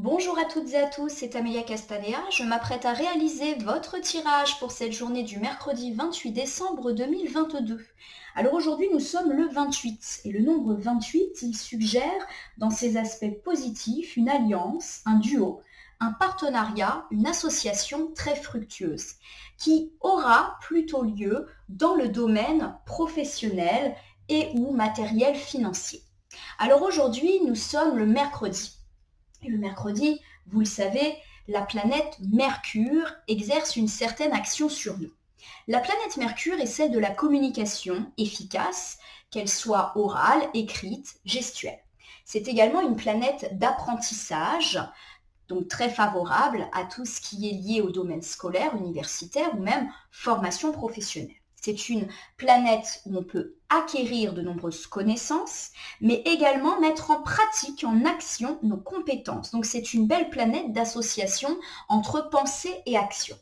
Bonjour à toutes et à tous, c'est Amelia Castanea. Je m'apprête à réaliser votre tirage pour cette journée du mercredi 28 décembre 2022. Alors aujourd'hui, nous sommes le 28 et le nombre 28, il suggère dans ses aspects positifs une alliance, un duo, un partenariat, une association très fructueuse qui aura plutôt lieu dans le domaine professionnel et ou matériel financier. Alors aujourd'hui, nous sommes le mercredi. Et le mercredi, vous le savez, la planète Mercure exerce une certaine action sur nous. La planète Mercure est celle de la communication efficace, qu'elle soit orale, écrite, gestuelle. C'est également une planète d'apprentissage, donc très favorable à tout ce qui est lié au domaine scolaire, universitaire ou même formation professionnelle. C'est une planète où on peut acquérir de nombreuses connaissances, mais également mettre en pratique, en action, nos compétences. Donc c'est une belle planète d'association entre pensée et action.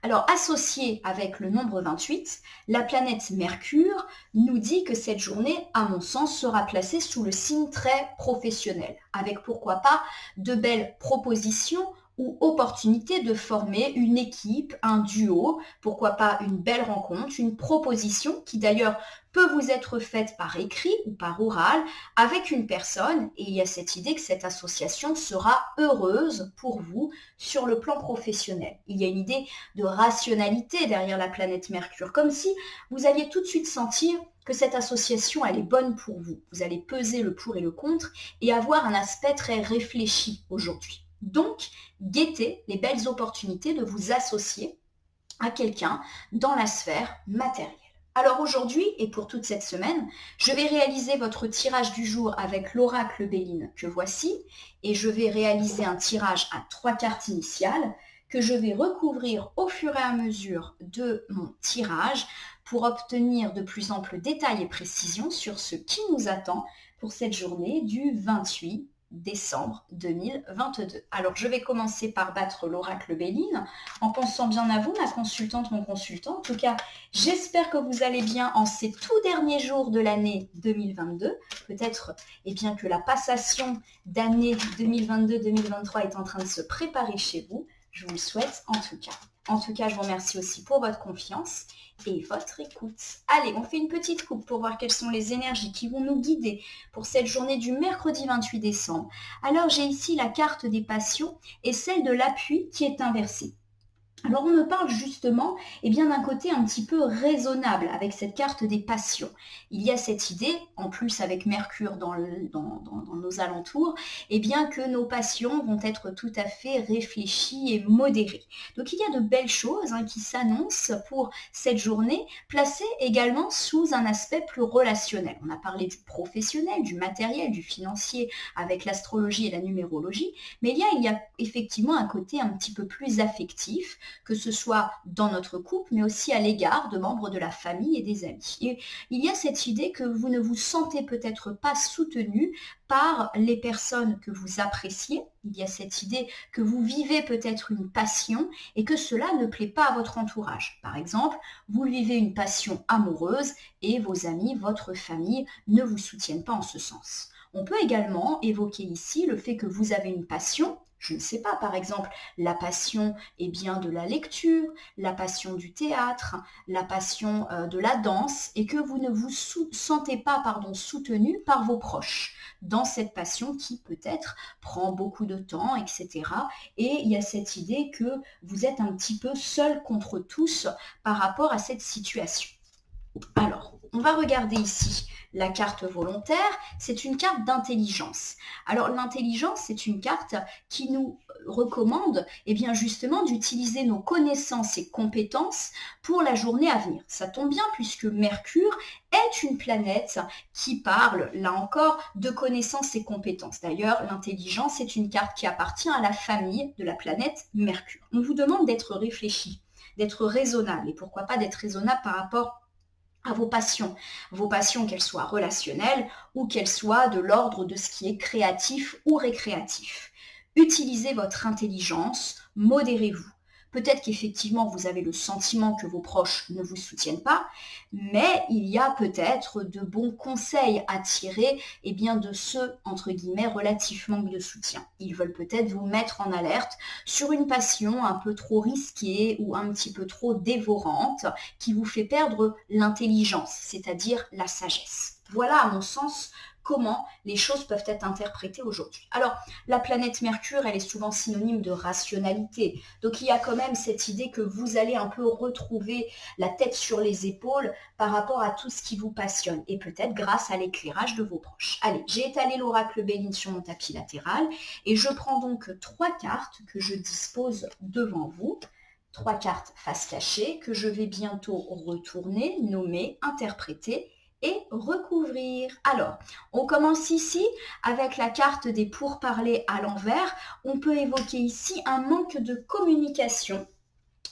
Alors, associée avec le nombre 28, la planète Mercure nous dit que cette journée, à mon sens, sera placée sous le signe très professionnel, avec pourquoi pas de belles propositions ou opportunités de former une équipe, un duo, pourquoi pas une belle rencontre, une proposition qui d'ailleurs peut vous être faite par écrit ou par oral avec une personne, et il y a cette idée que cette association sera heureuse pour vous sur le plan professionnel. Il y a une idée de rationalité derrière la planète Mercure, comme si vous alliez tout de suite sentir que cette association, elle est bonne pour vous. Vous allez peser le pour et le contre et avoir un aspect très réfléchi aujourd'hui. Donc, guettez les belles opportunités de vous associer à quelqu'un dans la sphère matérielle. Alors aujourd'hui et pour toute cette semaine, je vais réaliser votre tirage du jour avec l'oracle Béline que voici et je vais réaliser un tirage à 3 cartes initiales que je vais recouvrir au fur et à mesure de mon tirage pour obtenir de plus amples détails et précisions sur ce qui nous attend pour cette journée du 28 décembre 2022. Alors je vais commencer par battre l'oracle Béline en pensant bien à vous, ma consultante, mon consultant. En tout cas, j'espère que vous allez bien en ces tout derniers jours de l'année 2022. Peut-être bien que la passation d'année 2022-2023 est en train de se préparer chez vous. Je vous le souhaite en tout cas. En tout cas, je vous remercie aussi pour votre confiance et votre écoute. Allez, on fait une petite coupe pour voir quelles sont les énergies qui vont nous guider pour cette journée du mercredi 28 décembre. Alors, j'ai ici la carte des passions et celle de l'appui qui est inversée. Alors on me parle justement d'un côté un petit peu raisonnable avec cette carte des passions. Il y a cette idée, en plus avec Mercure dans nos alentours, que nos passions vont être tout à fait réfléchies et modérées. Donc il y a de belles choses qui s'annoncent pour cette journée, placées également sous un aspect plus relationnel. On a parlé du professionnel, du matériel, du financier avec l'astrologie et la numérologie, mais il y a effectivement un côté un petit peu plus affectif, que ce soit dans notre couple, mais aussi à l'égard de membres de la famille et des amis. Et il y a cette idée que vous ne vous sentez peut-être pas soutenu par les personnes que vous appréciez. Il y a cette idée que vous vivez peut-être une passion et que cela ne plaît pas à votre entourage. Par exemple, vous vivez une passion amoureuse et vos amis, votre famille ne vous soutiennent pas en ce sens. On peut également évoquer ici le fait que vous avez une passion, je ne sais pas, par exemple, la passion de la lecture, la passion du théâtre, la passion de la danse, et que vous ne vous sentez pas soutenu par vos proches dans cette passion qui peut-être prend beaucoup de temps, etc. Et il y a cette idée que vous êtes un petit peu seul contre tous par rapport à cette situation. Alors, on va regarder ici la carte volontaire, c'est une carte d'intelligence. Alors l'intelligence, c'est une carte qui nous recommande justement d'utiliser nos connaissances et compétences pour la journée à venir. Ça tombe bien puisque Mercure est une planète qui parle, là encore, de connaissances et compétences. D'ailleurs, l'intelligence est une carte qui appartient à la famille de la planète Mercure. On vous demande d'être réfléchi, d'être raisonnable, et pourquoi pas d'être raisonnable par rapport à vos passions qu'elles soient relationnelles ou qu'elles soient de l'ordre de ce qui est créatif ou récréatif. Utilisez votre intelligence, modérez-vous. Peut-être qu'effectivement, vous avez le sentiment que vos proches ne vous soutiennent pas, mais il y a peut-être de bons conseils à tirer de ceux, entre guillemets, relatifs manque de soutien. Ils veulent peut-être vous mettre en alerte sur une passion un peu trop risquée ou un petit peu trop dévorante qui vous fait perdre l'intelligence, c'est-à-dire la sagesse. Voilà, à mon sens, comment les choses peuvent être interprétées aujourd'hui. Alors, la planète Mercure, elle est souvent synonyme de rationalité. Donc, il y a quand même cette idée que vous allez un peu retrouver la tête sur les épaules par rapport à tout ce qui vous passionne et peut-être grâce à l'éclairage de vos proches. Allez, j'ai étalé l'oracle Béline sur mon tapis latéral et je prends donc 3 cartes que je dispose devant vous. 3 cartes face cachée que je vais bientôt retourner, nommer, interpréter et recouvrir. Alors, on commence ici avec la carte des pourparlers à l'envers. On peut évoquer ici un manque de communication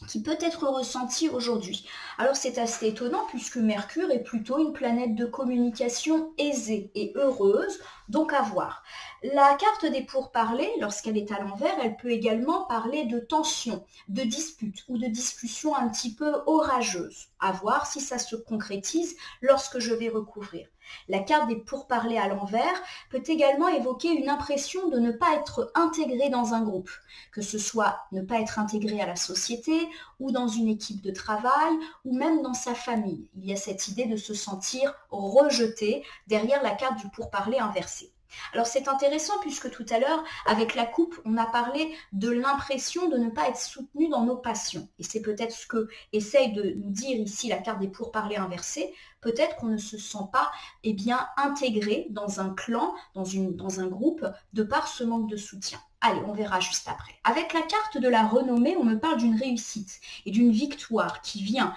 qui peut être ressenti aujourd'hui. Alors c'est assez étonnant puisque Mercure est plutôt une planète de communication aisée et heureuse, donc à voir. La carte des pourparlers, lorsqu'elle est à l'envers, elle peut également parler de tension, de dispute ou de discussion un petit peu orageuse. À voir si ça se concrétise lorsque je vais recouvrir. La carte des pourparlers à l'envers peut également évoquer une impression de ne pas être intégré dans un groupe, que ce soit ne pas être intégré à la société ou dans une équipe de travail ou même dans sa famille. Il y a cette idée de se sentir rejeté derrière la carte du pourparler inversé. Alors c'est intéressant puisque tout à l'heure, avec la coupe, on a parlé de l'impression de ne pas être soutenu dans nos passions. Et c'est peut-être ce que essaye de nous dire ici la carte des pourparlers inversés. Peut-être qu'on ne se sent pas intégré dans un clan, dans un groupe, de par ce manque de soutien. Allez, on verra juste après. Avec la carte de la renommée, on me parle d'une réussite et d'une victoire qui vient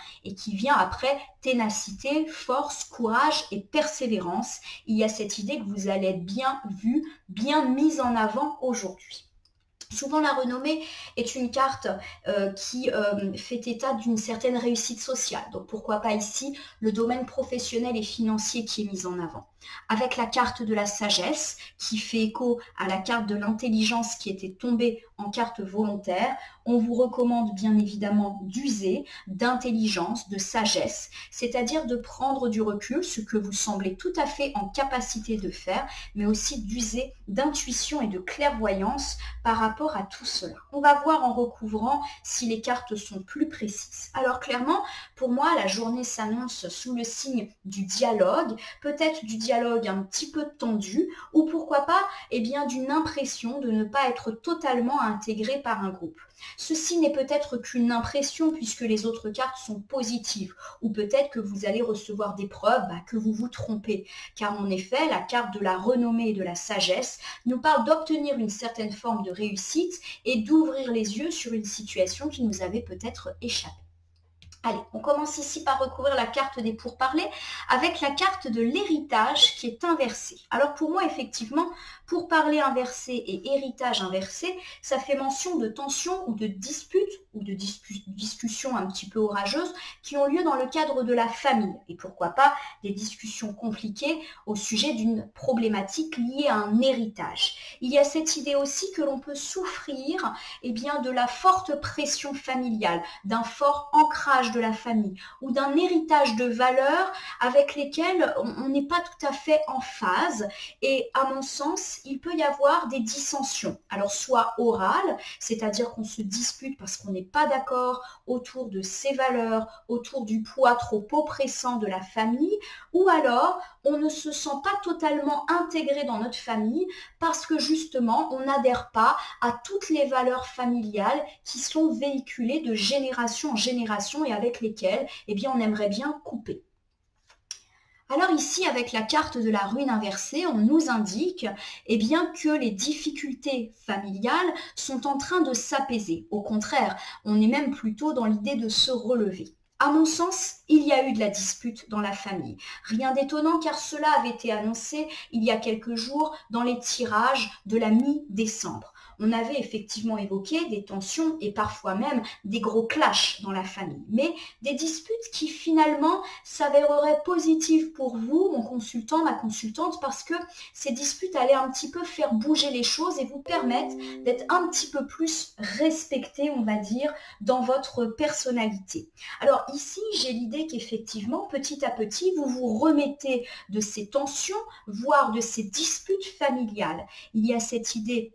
après ténacité, force, courage et persévérance. Il y a cette idée que vous allez être bien vu, bien mise en avant aujourd'hui. Souvent, la renommée est une carte qui fait état d'une certaine réussite sociale. Donc, pourquoi pas ici le domaine professionnel et financier qui est mis en avant. Avec la carte de la sagesse qui fait écho à la carte de l'intelligence qui était tombée en carte volontaire, on vous recommande bien évidemment d'user d'intelligence, de sagesse, c'est-à-dire de prendre du recul, ce que vous semblez tout à fait en capacité de faire, mais aussi d'user d'intuition et de clairvoyance par rapport à tout cela. On va voir en recouvrant si les cartes sont plus précises. Alors clairement, pour moi, la journée s'annonce sous le signe du dialogue, peut-être du dialogue un petit peu tendu, ou pourquoi pas d'une impression de ne pas être totalement intégré par un groupe. Ceci n'est peut-être qu'une impression puisque les autres cartes sont positives, ou peut-être que vous allez recevoir des preuves que vous vous trompez, car en effet, la carte de la renommée et de la sagesse nous parle d'obtenir une certaine forme de réussite et d'ouvrir les yeux sur une situation qui nous avait peut-être échappé. Allez, on commence ici par recouvrir la carte des pourparlers avec la carte de l'héritage qui est inversée. Alors pour moi, effectivement, pourparlers inversé et héritage inversé, ça fait mention de tensions ou de disputes ou de discussions un petit peu orageuses qui ont lieu dans le cadre de la famille. Et pourquoi pas des discussions compliquées au sujet d'une problématique liée à un héritage. Il y a cette idée aussi que l'on peut souffrir de la forte pression familiale, d'un fort ancrage de la famille ou d'un héritage de valeurs avec lesquelles on n'est pas tout à fait en phase et à mon sens, il peut y avoir des dissensions. Alors soit orales, c'est-à-dire qu'on se dispute parce qu'on n'est pas d'accord autour de ses valeurs, autour du poids trop oppressant de la famille, ou alors on ne se sent pas totalement intégré dans notre famille parce que justement on n'adhère pas à toutes les valeurs familiales qui sont véhiculées de génération en génération et avec lesquelles on aimerait bien couper. Alors ici, avec la carte de la rune inversée, on nous indique que les difficultés familiales sont en train de s'apaiser. Au contraire, on est même plutôt dans l'idée de se relever. À mon sens, il y a eu de la dispute dans la famille. Rien d'étonnant car cela avait été annoncé il y a quelques jours dans les tirages de la mi-décembre. On avait effectivement évoqué des tensions et parfois même des gros clashs dans la famille, mais des disputes qui finalement s'avéreraient positives pour vous, mon consultant, ma consultante, parce que ces disputes allaient un petit peu faire bouger les choses et vous permettre d'être un petit peu plus respecté, on va dire, dans votre personnalité. Alors ici, j'ai l'idée qu'effectivement, petit à petit, vous vous remettez de ces tensions, voire de ces disputes familiales. Il y a cette idée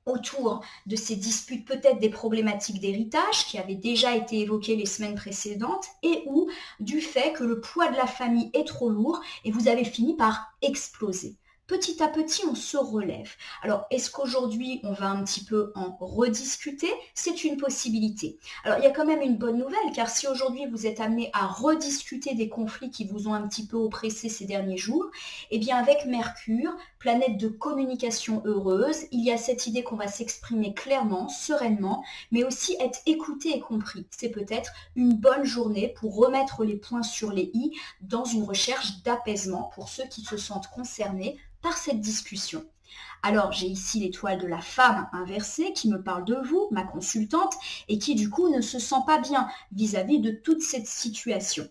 autour de ces disputes, peut-être des problématiques d'héritage qui avaient déjà été évoquées les semaines précédentes et ou du fait que le poids de la famille est trop lourd et vous avez fini par exploser. Petit à petit, on se relève. Alors, est-ce qu'aujourd'hui, on va un petit peu en rediscuter? C'est une possibilité. Alors, il y a quand même une bonne nouvelle, car si aujourd'hui, vous êtes amené à rediscuter des conflits qui vous ont un petit peu oppressé ces derniers jours, eh bien, avec Mercure, planète de communication heureuse, il y a cette idée qu'on va s'exprimer clairement, sereinement, mais aussi être écouté et compris. C'est peut-être une bonne journée pour remettre les points sur les i dans une recherche d'apaisement pour ceux qui se sentent concernés par cette discussion. Alors, j'ai ici l'étoile de la femme inversée qui me parle de vous, ma consultante, et qui du coup ne se sent pas bien vis-à-vis de toute cette situation.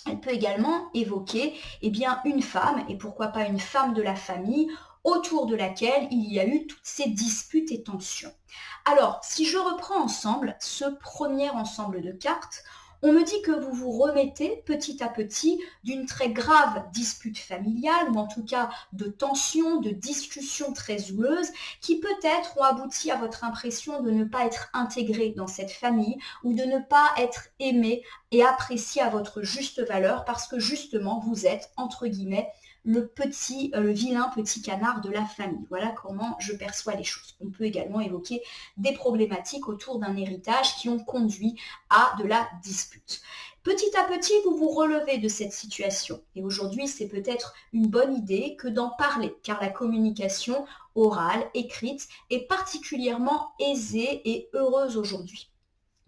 Elle peut également évoquer une femme, et pourquoi pas une femme de la famille, autour de laquelle il y a eu toutes ces disputes et tensions. Alors, si je reprends ensemble ce premier ensemble de cartes, on me dit que vous vous remettez petit à petit d'une très grave dispute familiale, ou en tout cas de tensions, de discussions très houleuses, qui peut-être ont abouti à votre impression de ne pas être intégré dans cette famille, ou de ne pas être aimé et apprécié à votre juste valeur, parce que justement vous êtes, entre guillemets, le vilain petit canard de la famille. Voilà comment je perçois les choses. On peut également évoquer des problématiques autour d'un héritage qui ont conduit à de la dispute. Petit à petit, vous vous relevez de cette situation. Et aujourd'hui, c'est peut-être une bonne idée que d'en parler, car la communication orale, écrite, est particulièrement aisée et heureuse aujourd'hui.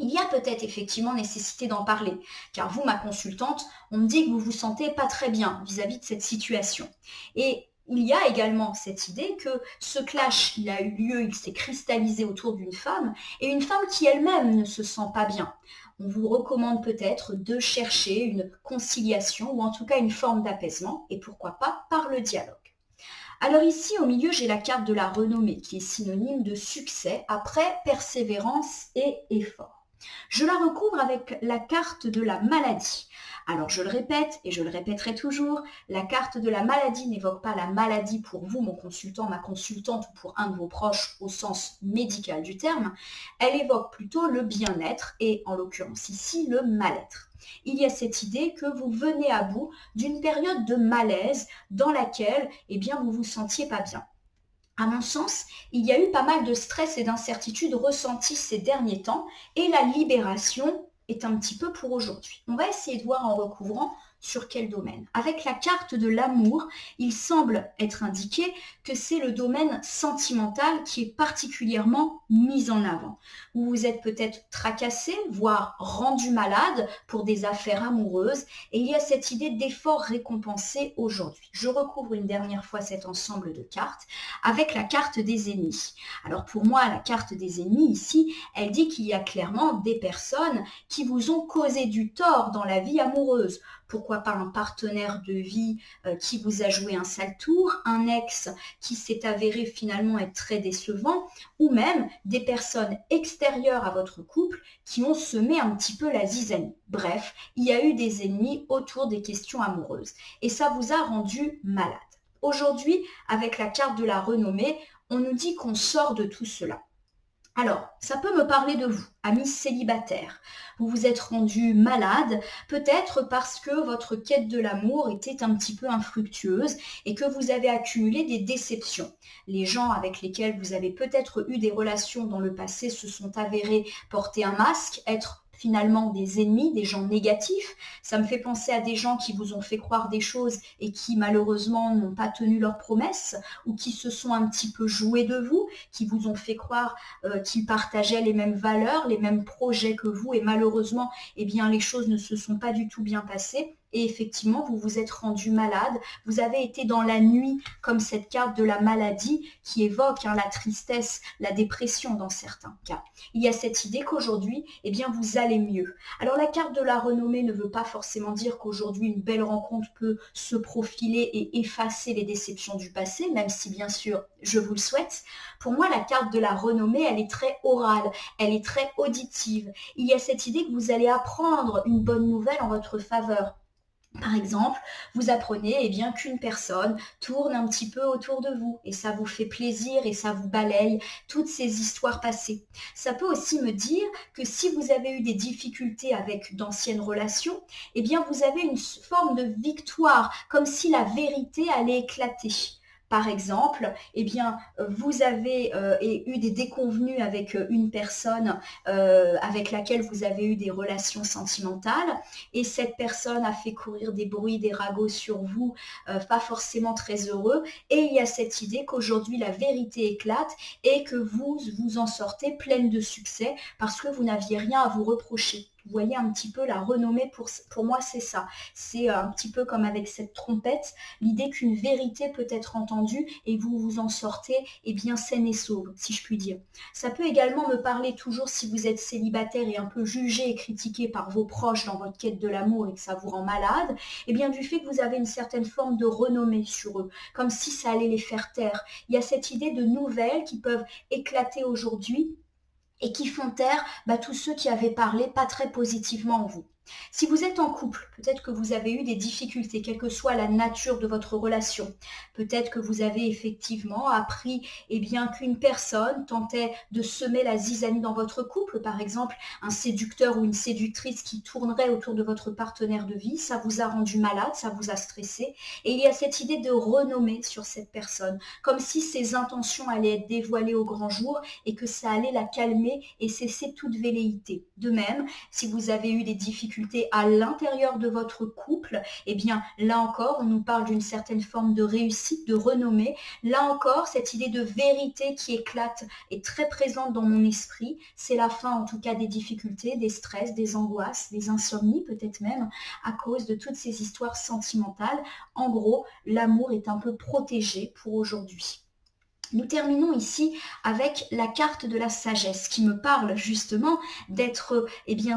Il y a peut-être effectivement nécessité d'en parler, car vous, ma consultante, on me dit que vous vous sentez pas très bien vis-à-vis de cette situation. Et il y a également cette idée que ce clash, il a eu lieu, il s'est cristallisé autour d'une femme, et une femme qui elle-même ne se sent pas bien. On vous recommande peut-être de chercher une conciliation, ou en tout cas une forme d'apaisement, et pourquoi pas par le dialogue. Alors ici, au milieu, j'ai la carte de la renommée, qui est synonyme de succès après persévérance et effort. Je la recouvre avec la carte de la maladie. Alors je le répète et je le répéterai toujours, la carte de la maladie n'évoque pas la maladie pour vous, mon consultant, ma consultante, ou pour un de vos proches au sens médical du terme. Elle évoque plutôt le bien-être et en l'occurrence ici le mal-être. Il y a cette idée que vous venez à bout d'une période de malaise dans laquelle vous vous sentiez pas bien. À mon sens, il y a eu pas mal de stress et d'incertitude ressentis ces derniers temps et la libération est un petit peu pour aujourd'hui. On va essayer de voir en recouvrant sur quel domaine. Avec la carte de l'amour, il semble être indiqué que c'est le domaine sentimental qui est particulièrement mis en avant. Vous vous êtes peut-être tracassé, voire rendu malade pour des affaires amoureuses et il y a cette idée d'effort récompensé aujourd'hui. Je recouvre une dernière fois cet ensemble de cartes avec la carte des ennemis. Alors pour moi, la carte des ennemis ici, elle dit qu'il y a clairement des personnes qui vous ont causé du tort dans la vie amoureuse. Pourquoi pas un partenaire de vie qui vous a joué un sale tour, un ex qui s'est avéré finalement être très décevant, ou même des personnes extérieures à votre couple qui ont semé un petit peu la zizanie. Bref, il y a eu des ennemis autour des questions amoureuses et ça vous a rendu malade. Aujourd'hui, avec la carte de la renommée, on nous dit qu'on sort de tout cela. Alors, ça peut me parler de vous, amis célibataires. Vous vous êtes rendu malade, peut-être parce que votre quête de l'amour était un petit peu infructueuse et que vous avez accumulé des déceptions. Les gens avec lesquels vous avez peut-être eu des relations dans le passé se sont avérés porter un masque, être finalement des ennemis, des gens négatifs. Ça me fait penser à des gens qui vous ont fait croire des choses et qui malheureusement n'ont pas tenu leurs promesses ou qui se sont un petit peu joués de vous, qui vous ont fait croire qu'ils partageaient les mêmes valeurs, les mêmes projets que vous et malheureusement, eh bien, les choses ne se sont pas du tout bien passées. Et effectivement, vous vous êtes rendu malade, vous avez été dans la nuit, comme cette carte de la maladie qui évoque la tristesse, la dépression dans certains cas. Il y a cette idée qu'aujourd'hui, eh bien, vous allez mieux. Alors la carte de la renommée ne veut pas forcément dire qu'aujourd'hui une belle rencontre peut se profiler et effacer les déceptions du passé, même si bien sûr je vous le souhaite. Pour moi, la carte de la renommée, elle est très orale, elle est très auditive. Il y a cette idée que vous allez apprendre une bonne nouvelle en votre faveur. Par exemple, vous apprenez bien qu'une personne tourne un petit peu autour de vous et ça vous fait plaisir et ça vous balaye toutes ces histoires passées. Ça peut aussi me dire que si vous avez eu des difficultés avec d'anciennes relations, eh bien vous avez une forme de victoire, comme si la vérité allait éclater. Par exemple, eh bien, vous avez eu des déconvenues avec une personne avec laquelle vous avez eu des relations sentimentales et cette personne a fait courir des bruits, des ragots sur vous, pas forcément très heureux. Et il y a cette idée qu'aujourd'hui la vérité éclate et que vous vous en sortez pleine de succès parce que vous n'aviez rien à vous reprocher. Vous voyez un petit peu la renommée, pour moi c'est ça. C'est un petit peu comme avec cette trompette, l'idée qu'une vérité peut être entendue et vous vous en sortez bien saine et sauve, si je puis dire. Ça peut également me parler toujours si vous êtes célibataire et un peu jugé et critiqué par vos proches dans votre quête de l'amour et que ça vous rend malade, bien du fait que vous avez une certaine forme de renommée sur eux, comme si ça allait les faire taire. Il y a cette idée de nouvelles qui peuvent éclater aujourd'hui et qui font taire tous ceux qui avaient parlé pas très positivement en vous. Si vous êtes en couple, peut-être que vous avez eu des difficultés, quelle que soit la nature de votre relation. Peut-être que vous avez effectivement appris qu'une personne tentait de semer la zizanie dans votre couple, par exemple un séducteur ou une séductrice qui tournerait autour de votre partenaire de vie, ça vous a rendu malade, ça vous a stressé. Et il y a cette idée de renommer sur cette personne, comme si ses intentions allaient être dévoilées au grand jour et que ça allait la calmer et cesser toute velléité. De même, si vous avez eu des difficultés à l'intérieur de votre couple, là encore, on nous parle d'une certaine forme de réussite, de renommée. Là encore, cette idée de vérité qui éclate est très présente dans mon esprit. C'est la fin, en tout cas, des difficultés, des stress, des angoisses, des insomnies, peut-être même, à cause de toutes ces histoires sentimentales. En gros, l'amour est un peu protégé pour aujourd'hui. Nous terminons ici avec la carte de la sagesse qui me parle justement d'être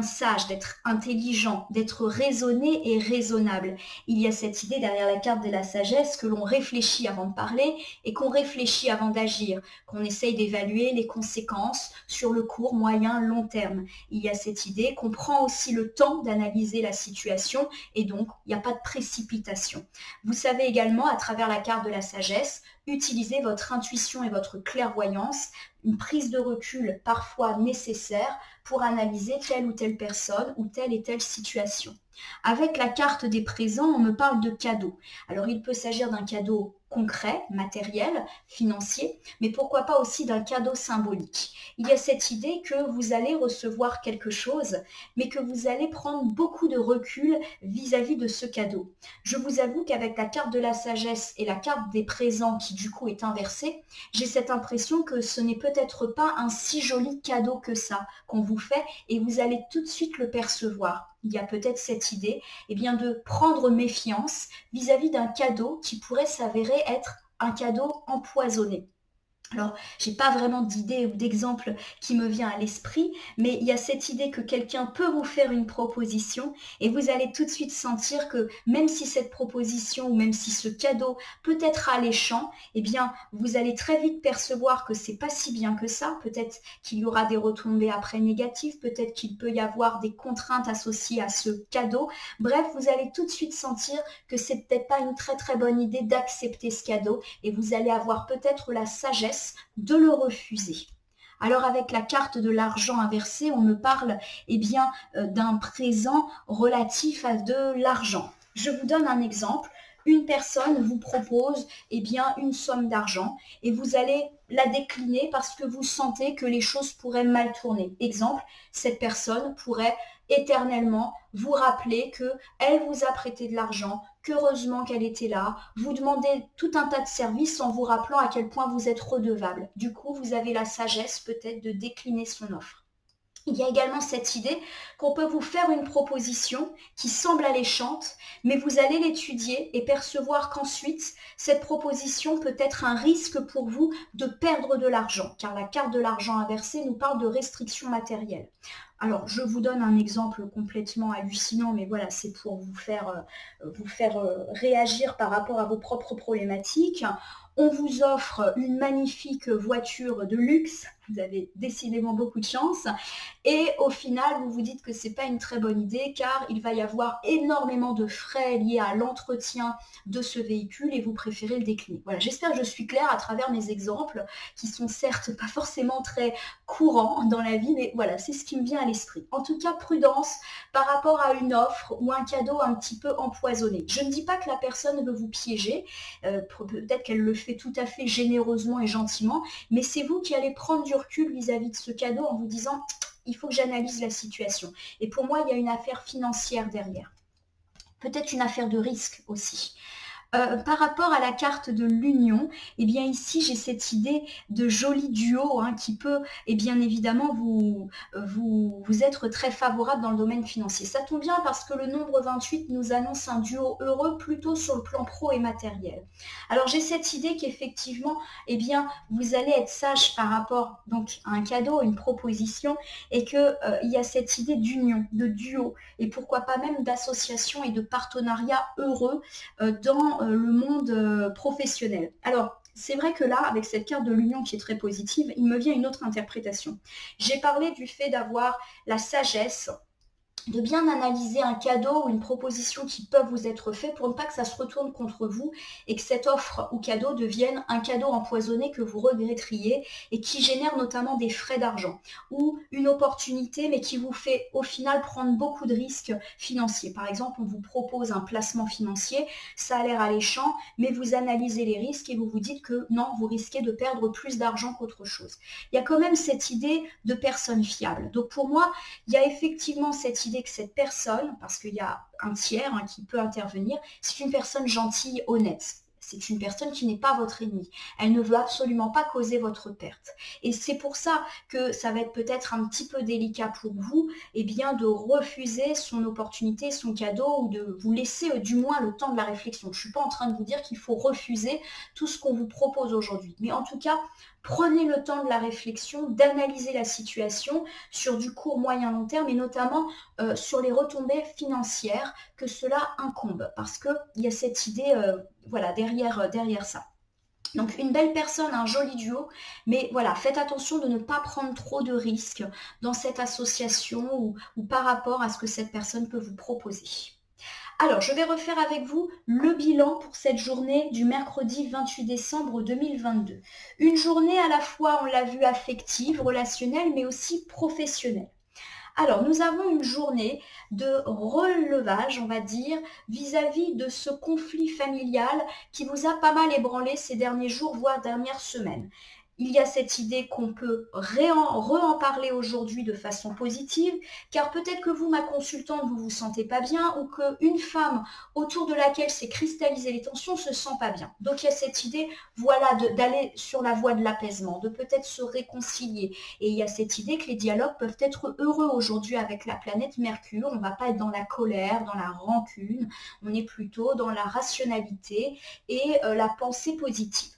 sage, d'être intelligent, d'être raisonné et raisonnable. Il y a cette idée derrière la carte de la sagesse que l'on réfléchit avant de parler et qu'on réfléchit avant d'agir, qu'on essaye d'évaluer les conséquences sur le court, moyen, long terme. Il y a cette idée qu'on prend aussi le temps d'analyser la situation et donc il n'y a pas de précipitation. Vous savez également à travers la carte de la sagesse utilisez votre intuition et votre clairvoyance, une prise de recul parfois nécessaire pour analyser telle ou telle personne ou telle et telle situation. Avec la carte des présents, on me parle de cadeaux. Alors il peut s'agir d'un cadeau concret, matériel, financier, mais pourquoi pas aussi d'un cadeau symbolique. Il y a cette idée que vous allez recevoir quelque chose, mais que vous allez prendre beaucoup de recul vis-à-vis de ce cadeau. Je vous avoue qu'avec la carte de la sagesse et la carte des présents qui du coup est inversée, j'ai cette impression que ce n'est peut-être pas un si joli cadeau que ça qu'on vous fait et vous allez tout de suite le percevoir. Il y a peut-être cette idée de prendre méfiance vis-à-vis d'un cadeau qui pourrait s'avérer être un cadeau empoisonné. Alors, je n'ai pas vraiment d'idée ou d'exemple qui me vient à l'esprit, mais il y a cette idée que quelqu'un peut vous faire une proposition et vous allez tout de suite sentir que même si cette proposition ou même si ce cadeau peut être alléchant, vous allez très vite percevoir que c'est pas si bien que ça. Peut-être qu'il y aura des retombées après négatives, peut-être qu'il peut y avoir des contraintes associées à ce cadeau. Bref, vous allez tout de suite sentir que c'est peut-être pas une très très bonne idée d'accepter ce cadeau et vous allez avoir peut-être la sagesse de le refuser. Alors avec la carte de l'argent inversée, on me parle d'un présent relatif à de l'argent. Je vous donne un exemple. une personne vous propose une somme d'argent et vous allez la décliner parce que vous sentez que les choses pourraient mal tourner. Exemple, cette personne pourrait éternellement vous rappeler qu'elle vous a prêté de l'argent, qu'heureusement qu'elle était là, vous demandez tout un tas de services en vous rappelant à quel point vous êtes redevable. Du coup, vous avez la sagesse peut-être de décliner son offre. Il y a également cette idée qu'on peut vous faire une proposition qui semble alléchante, mais vous allez l'étudier et percevoir qu'ensuite, cette proposition peut être un risque pour vous de perdre de l'argent, car la carte de l'argent inversée nous parle de restrictions matérielles. Alors, je vous donne un exemple complètement hallucinant, mais voilà, c'est pour vous faire réagir par rapport à vos propres problématiques. On vous offre une magnifique voiture de luxe, vous avez décidément beaucoup de chance, et au final, vous vous dites que ce n'est pas une très bonne idée car il va y avoir énormément de frais liés à l'entretien de ce véhicule et vous préférez le décliner. Voilà, j'espère que je suis claire à travers mes exemples qui sont certes pas forcément très courants dans la vie, mais voilà, c'est ce qui me vient à l'esprit. En tout cas, prudence par rapport à une offre ou un cadeau un petit peu empoisonné. Je ne dis pas que la personne veut vous piéger, peut-être qu'elle le fait tout à fait généreusement et gentiment, mais c'est vous qui allez prendre du recul vis-à-vis de ce cadeau en vous disant il faut que j'analyse la situation. Et pour moi, il y a une affaire financière derrière. Peut-être une affaire de risque aussi. Par rapport à la carte de l'union, ici j'ai cette idée de joli duo qui peut bien évidemment vous être très favorable dans le domaine financier. Ça tombe bien parce que le nombre 28 nous annonce un duo heureux plutôt sur le plan pro et matériel. Alors j'ai cette idée qu'effectivement, vous allez être sage par rapport donc à un cadeau, une proposition, et qu'il y a cette idée d'union, de duo, et pourquoi pas même d'association et de partenariat heureux dans le monde professionnel. Alors, c'est vrai que là, avec cette carte de l'union qui est très positive, il me vient une autre interprétation. J'ai parlé du fait d'avoir la sagesse de bien analyser un cadeau ou une proposition qui peuvent vous être faits pour ne pas que ça se retourne contre vous et que cette offre ou cadeau devienne un cadeau empoisonné que vous regretteriez et qui génère notamment des frais d'argent ou une opportunité mais qui vous fait au final prendre beaucoup de risques financiers. Par exemple, on vous propose un placement financier, ça a l'air alléchant, mais vous analysez les risques et vous vous dites que non, vous risquez de perdre plus d'argent qu'autre chose. Il y a quand même cette idée de personne fiable. Donc pour moi, il y a effectivement cette idée que cette personne, parce qu'il y a un tiers qui peut intervenir, c'est une personne gentille, honnête. C'est une personne qui n'est pas votre ennemi. Elle ne veut absolument pas causer votre perte. Et c'est pour ça que ça va être peut-être un petit peu délicat pour vous de refuser son opportunité, son cadeau, ou de vous laisser du moins le temps de la réflexion. Je ne suis pas en train de vous dire qu'il faut refuser tout ce qu'on vous propose aujourd'hui. Mais en tout cas, prenez le temps de la réflexion, d'analyser la situation sur du court, moyen, long terme et notamment sur les retombées financières que cela incombe. Parce qu'il y a cette idée derrière ça. Donc une belle personne, un joli duo, mais voilà, faites attention de ne pas prendre trop de risques dans cette association ou par rapport à ce que cette personne peut vous proposer. Alors, je vais refaire avec vous le bilan pour cette journée du mercredi 28 décembre 2022. Une journée à la fois, on l'a vu, affective, relationnelle, mais aussi professionnelle. Alors, nous avons une journée de relevage, on va dire, vis-à-vis de ce conflit familial qui vous a pas mal ébranlé ces derniers jours, voire dernières semaines. Il y a cette idée qu'on peut re-en parler aujourd'hui de façon positive, car peut-être que vous, ma consultante, vous ne vous sentez pas bien ou qu'une femme autour de laquelle s'est cristallisée les tensions ne se sent pas bien. Donc il y a cette idée d'aller sur la voie de l'apaisement, de peut-être se réconcilier. Et il y a cette idée que les dialogues peuvent être heureux aujourd'hui avec la planète Mercure. On ne va pas être dans la colère, dans la rancune, on est plutôt dans la rationalité et la pensée positive.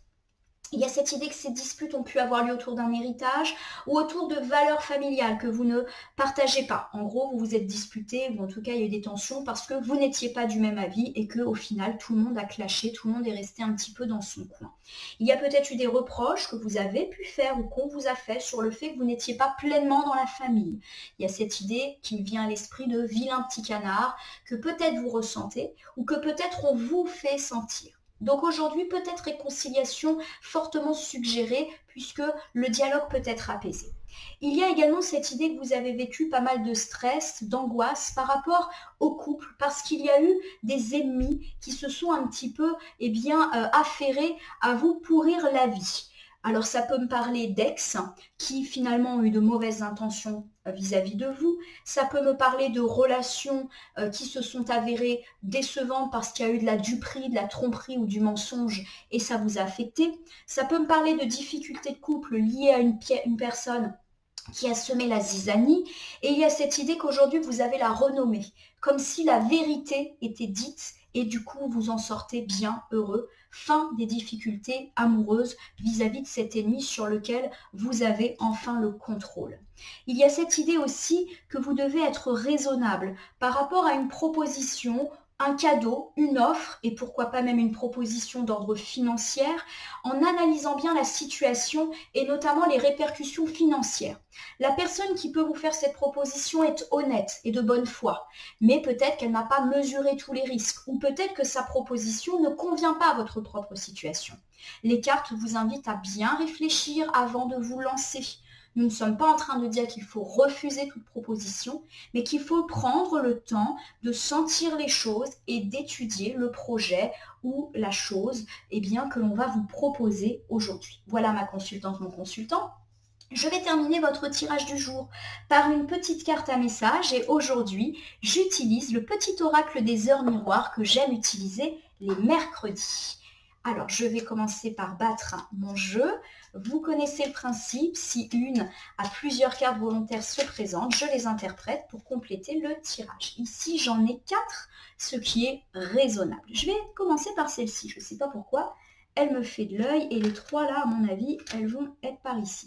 Il y a cette idée que ces disputes ont pu avoir lieu autour d'un héritage ou autour de valeurs familiales que vous ne partagez pas. En gros, vous vous êtes disputés ou en tout cas il y a eu des tensions parce que vous n'étiez pas du même avis et qu'au final tout le monde a clashé, tout le monde est resté un petit peu dans son coin. Il y a peut-être eu des reproches que vous avez pu faire ou qu'on vous a fait sur le fait que vous n'étiez pas pleinement dans la famille. Il y a cette idée qui me vient à l'esprit de vilain petit canard que peut-être vous ressentez ou que peut-être on vous fait sentir. Donc aujourd'hui, peut-être réconciliation fortement suggérée puisque le dialogue peut être apaisé. Il y a également cette idée que vous avez vécu pas mal de stress, d'angoisse par rapport au couple parce qu'il y a eu des ennemis qui se sont un petit peu affairés à vous pourrir la vie. Alors ça peut me parler d'ex qui finalement ont eu de mauvaises intentions vis-à-vis de vous. Ça peut me parler de relations qui se sont avérées décevantes parce qu'il y a eu de la duperie, de la tromperie ou du mensonge et ça vous a affecté. Ça peut me parler de difficultés de couple liées à une personne qui a semé la zizanie. Et il y a cette idée qu'aujourd'hui vous avez la renommée, comme si la vérité était dite et du coup vous en sortez bien heureux. Fin des difficultés amoureuses vis-à-vis de cet ennemi sur lequel vous avez enfin le contrôle. Il y a cette idée aussi que vous devez être raisonnable par rapport à une proposition, un cadeau, une offre et pourquoi pas même une proposition d'ordre financier en analysant bien la situation et notamment les répercussions financières. La personne qui peut vous faire cette proposition est honnête et de bonne foi, mais peut-être qu'elle n'a pas mesuré tous les risques ou peut-être que sa proposition ne convient pas à votre propre situation. Les cartes vous invitent à bien réfléchir avant de vous lancer. Nous ne sommes pas en train de dire qu'il faut refuser toute proposition, mais qu'il faut prendre le temps de sentir les choses et d'étudier le projet ou la chose que l'on va vous proposer aujourd'hui. Voilà ma consultante, mon consultant. Je vais terminer votre tirage du jour par une petite carte à message et aujourd'hui, j'utilise le petit oracle des heures miroirs que j'aime utiliser les mercredis. Alors, je vais commencer par battre mon jeu. Vous connaissez le principe, si une à plusieurs cartes volontaires se présentent, je les interprète pour compléter le tirage. Ici, j'en ai 4, ce qui est raisonnable. Je vais commencer par celle-ci, je ne sais pas pourquoi. Elle me fait de l'œil et les 3 là, à mon avis, elles vont être par ici.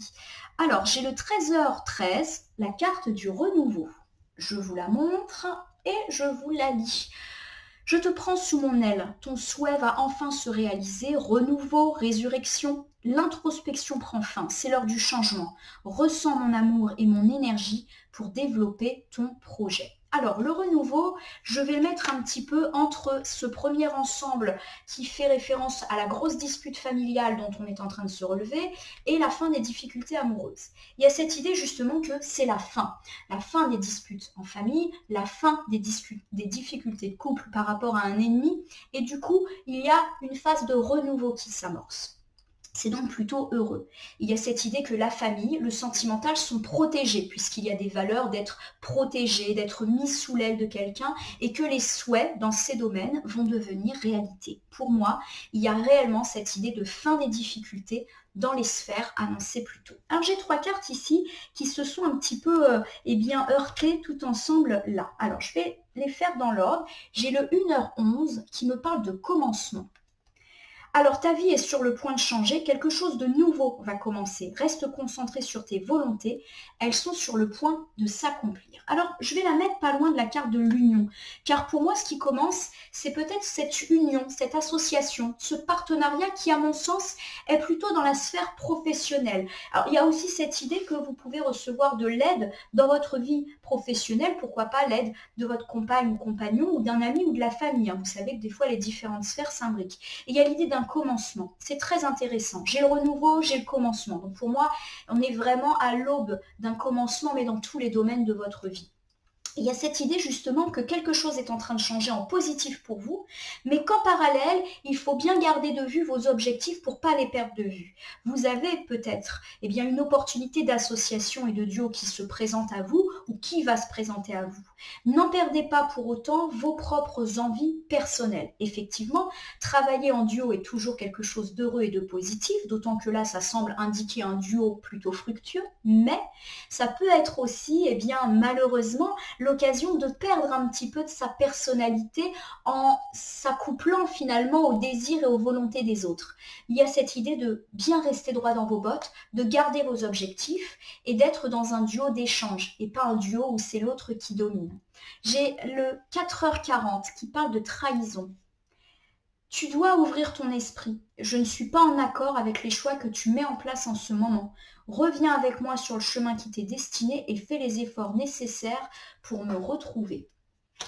Alors, j'ai le trésor 13, la carte du renouveau. Je vous la montre et je vous la lis. Je te prends sous mon aile, ton souhait va enfin se réaliser, renouveau, résurrection, l'introspection prend fin, c'est l'heure du changement. Ressens mon amour et mon énergie pour développer ton projet. Alors, le renouveau, je vais le mettre un petit peu entre ce premier ensemble qui fait référence à la grosse dispute familiale dont on est en train de se relever et la fin des difficultés amoureuses. Il y a cette idée justement que c'est la fin des disputes en famille, la fin des difficultés de couple par rapport à un ennemi et du coup, il y a une phase de renouveau qui s'amorce. C'est donc plutôt heureux. Il y a cette idée que la famille, le sentimental sont protégés puisqu'il y a des valeurs d'être protégé, d'être mis sous l'aile de quelqu'un et que les souhaits dans ces domaines vont devenir réalité. Pour moi, il y a réellement cette idée de fin des difficultés dans les sphères annoncées plus tôt. Alors j'ai 3 cartes ici qui se sont un petit peu heurtées tout ensemble là. Alors je vais les faire dans l'ordre. J'ai le 1h11 qui me parle de commencement. Alors ta vie est sur le point de changer, quelque chose de nouveau va commencer. Reste concentré sur tes volontés, elles sont sur le point de s'accomplir. Alors je vais la mettre pas loin de la carte de l'union, car pour moi ce qui commence, c'est peut-être cette union, cette association, ce partenariat qui à mon sens est plutôt dans la sphère professionnelle. Alors il y a aussi cette idée que vous pouvez recevoir de l'aide dans votre vie professionnelle, pourquoi pas l'aide de votre compagne ou compagnon ou d'un ami ou de la famille. Vous savez que des fois les différentes sphères s'imbriquent. Et il y a l'idée d'un commencement. C'est très intéressant. J'ai le renouveau, j'ai le commencement. Donc pour moi, on est vraiment à l'aube d'un commencement, mais dans tous les domaines de votre vie. Il y a cette idée justement que quelque chose est en train de changer en positif pour vous, mais qu'en parallèle, il faut bien garder de vue vos objectifs pour ne pas les perdre de vue. Vous avez peut-être une opportunité d'association et de duo qui se présente à vous ou qui va se présenter à vous. N'en perdez pas pour autant vos propres envies personnelles. Effectivement, travailler en duo est toujours quelque chose d'heureux et de positif, d'autant que là, ça semble indiquer un duo plutôt fructueux, mais ça peut être aussi, malheureusement, l'occasion de perdre un petit peu de sa personnalité en s'accouplant finalement aux désirs et aux volontés des autres. Il y a cette idée de bien rester droit dans vos bottes, de garder vos objectifs et d'être dans un duo d'échange et pas un duo où c'est l'autre qui domine. J'ai le 4h40 qui parle de trahison. Tu dois ouvrir ton esprit. Je ne suis pas en accord avec les choix que tu mets en place en ce moment. Reviens avec moi sur le chemin qui t'est destiné et fais les efforts nécessaires pour me retrouver.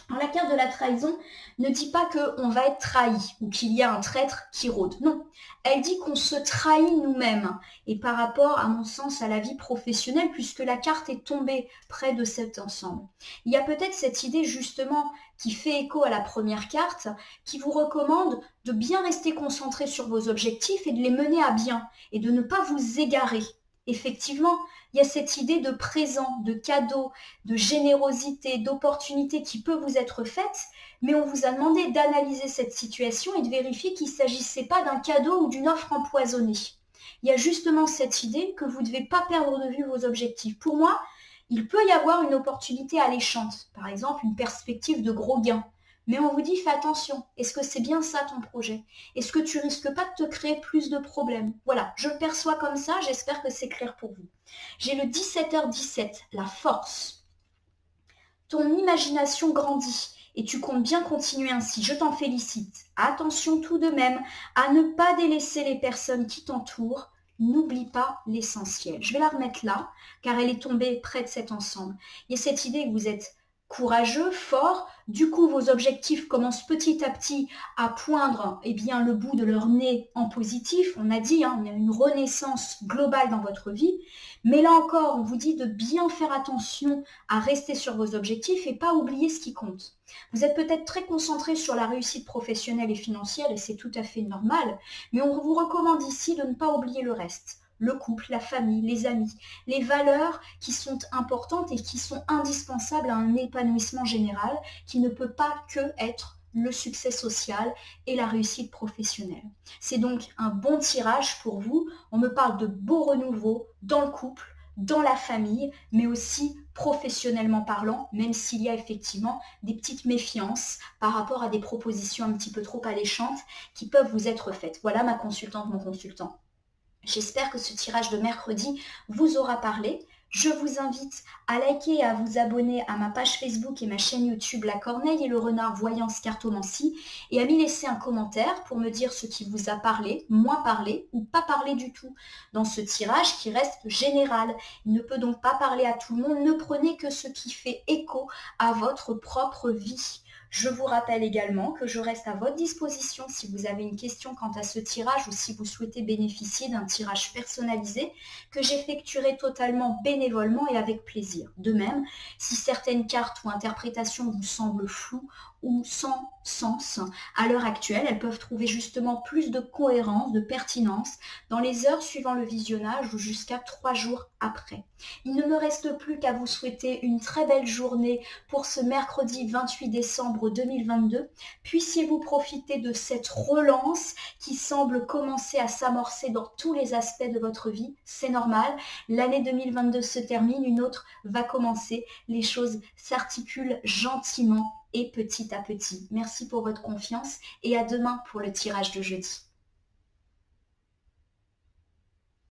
Alors, la carte de la trahison ne dit pas qu'on va être trahi ou qu'il y a un traître qui rôde. Non, elle dit qu'on se trahit nous-mêmes. Et par rapport, à mon sens, à la vie professionnelle, puisque la carte est tombée près de cet ensemble. Il y a peut-être cette idée justement qui fait écho à la première carte, qui vous recommande de bien rester concentré sur vos objectifs et de les mener à bien et de ne pas vous égarer. Effectivement, il y a cette idée de présent, de cadeau, de générosité, d'opportunité qui peut vous être faite, mais on vous a demandé d'analyser cette situation et de vérifier qu'il ne s'agissait pas d'un cadeau ou d'une offre empoisonnée. Il y a justement cette idée que vous ne devez pas perdre de vue vos objectifs. Pour moi, il peut y avoir une opportunité alléchante, par exemple une perspective de gros gains. Mais on vous dit, fais attention, est-ce que c'est bien ça ton projet? Est-ce que tu risques pas de te créer plus de problèmes? Voilà, je le perçois comme ça, j'espère que c'est clair pour vous. J'ai le 17h17, la force. Ton imagination grandit et tu comptes bien continuer ainsi, je t'en félicite. Attention tout de même à ne pas délaisser les personnes qui t'entourent. N'oublie pas l'essentiel. Je vais la remettre là, car elle est tombée près de cet ensemble. Il y a cette idée que vous êtes courageux, fort, du coup vos objectifs commencent petit à petit à poindre le bout de leur nez en positif, on a dit, on a une renaissance globale dans votre vie, mais là encore on vous dit de bien faire attention à rester sur vos objectifs et pas oublier ce qui compte. Vous êtes peut-être très concentré sur la réussite professionnelle et financière et c'est tout à fait normal, mais on vous recommande ici de ne pas oublier le reste. Le couple, la famille, les amis, les valeurs qui sont importantes et qui sont indispensables à un épanouissement général qui ne peut pas que être le succès social et la réussite professionnelle. C'est donc un bon tirage pour vous. On me parle de beaux renouveaux dans le couple, dans la famille, mais aussi professionnellement parlant, même s'il y a effectivement des petites méfiances par rapport à des propositions un petit peu trop alléchantes qui peuvent vous être faites. Voilà ma consultante, mon consultant. J'espère que ce tirage de mercredi vous aura parlé. Je vous invite à liker et à vous abonner à ma page Facebook et ma chaîne YouTube La Corneille et le Renard Voyance Cartomancie et à m'y laisser un commentaire pour me dire ce qui vous a parlé, moins parlé ou pas parlé du tout dans ce tirage qui reste général. Il ne peut donc pas parler à tout le monde. Ne prenez que ce qui fait écho à votre propre vie. Je vous rappelle également que je reste à votre disposition si vous avez une question quant à ce tirage ou si vous souhaitez bénéficier d'un tirage personnalisé que j'effectuerai totalement bénévolement et avec plaisir. De même, si certaines cartes ou interprétations vous semblent floues ou sans sens à l'heure actuelle, elles peuvent trouver justement plus de cohérence, de pertinence dans les heures suivant le visionnage ou jusqu'à 3 jours après. Il ne me reste plus qu'à vous souhaiter une très belle journée pour ce mercredi 28 décembre 2022. Puissiez-vous profiter de cette relance qui semble commencer à s'amorcer dans tous les aspects de votre vie. C'est normal, l'année 2022 se termine, une autre va commencer. Les choses s'articulent gentiment et petit à petit. Merci pour votre confiance et à demain pour le tirage de jeudi.